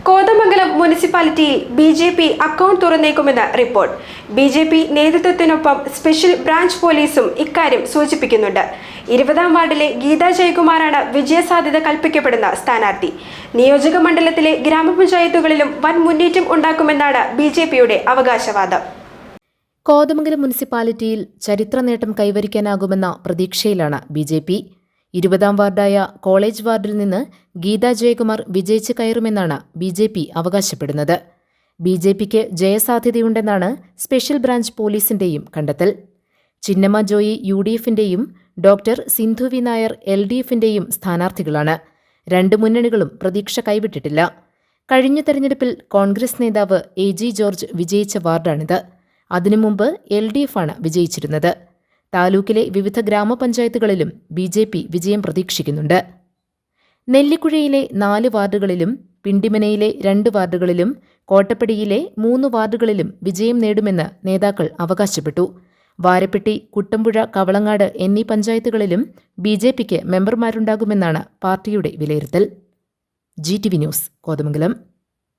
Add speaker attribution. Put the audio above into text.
Speaker 1: കോതമംഗലം മുനിസിപ്പാലിറ്റിയിൽ BJP. Account തുറന്നേക്കുമെന്ന് report. BJP. നേതൃത്വത്തിനൊപ്പം സ്പെഷ്യൽ ബ്രാഞ്ച് പോലീസും ഇക്കാര്യം സൂചിപ്പിക്കുന്നുണ്ട്. 20-ാം വാർഡിലെ ഗീതാ ജയകുമാറാണ് വിജയസാധ്യത കൽപ്പിക്കപ്പെടുന്ന സ്ഥാനാർത്ഥി. നിയോജക മണ്ഡലത്തിലെ ഗ്രാമപഞ്ചായത്തുകളിലും വൻ മുന്നേറ്റം ഉണ്ടാക്കുമെന്നാണ് ബി.ജെ.പി.യുടെ അവകാശവാദം.
Speaker 2: കോതമംഗലം മുനിസിപ്പാലിറ്റിയിൽ ചരിത്ര നേട്ടം കൈവരിക്കാനാകുമെന്ന പ്രതീക്ഷയിലാണ് ബി.ജെ.പി. 20-ാം വാർഡായ കോളേജ് വാർഡിൽ നിന്ന് ഗീതാ ജയകുമാർ വിജയിച്ച് കയറുമെന്നാണ് ബി.ജെ.പി. അവകാശപ്പെടുന്നത്. ബി.ജെ.പിക്ക് ജയസാധ്യതയുണ്ടെന്നാണ് സ്പെഷ്യൽ ബ്രാഞ്ച് പോലീസിന്റെയും കണ്ടെത്തൽ. ചിന്നമ്മ ജോയി യു.ഡി.എഫിന്റെയും ഡോക്ടർ സിന്ധു വി. നായർ എൽ.ഡി.എഫിന്റെയും സ്ഥാനാർത്ഥികളാണ്. രണ്ട് മുന്നണികളും പ്രതീക്ഷ കൈവിട്ടിട്ടില്ല. കഴിഞ്ഞ തെരഞ്ഞെടുപ്പിൽ കോൺഗ്രസ് നേതാവ് എ.ജി. ജോർജ് വിജയിച്ച വാർഡാണിത്. അതിനു മുമ്പ് എൽ.ഡി.എഫാണ് വിജയിച്ചിരുന്നത്. താലൂക്കിലെ വിവിധ ഗ്രാമപഞ്ചായത്തുകളിലും ബി.ജെ.പി. വിജയം പ്രതീക്ഷിക്കുന്നുണ്ട്. നെല്ലിക്കുഴയിലെ 4 വാർഡുകളിലും പിണ്ടിമനയിലെ 2 വാർഡുകളിലും കോട്ടപ്പടിയിലെ 3 വാർഡുകളിലും വിജയം നേടുമെന്ന് നേതാക്കൾ അവകാശപ്പെട്ടു. വാരപ്പെട്ടി, കുട്ടമ്പുഴ, കവളങ്ങാട് എന്നീ പഞ്ചായത്തുകളിലും ബി.ജെ.പിക്ക് മെമ്പർമാരുണ്ടാകുമെന്നാണ് പാർട്ടിയുടെ വിലയിരുത്തൽ. GTV news, Kothamangalam.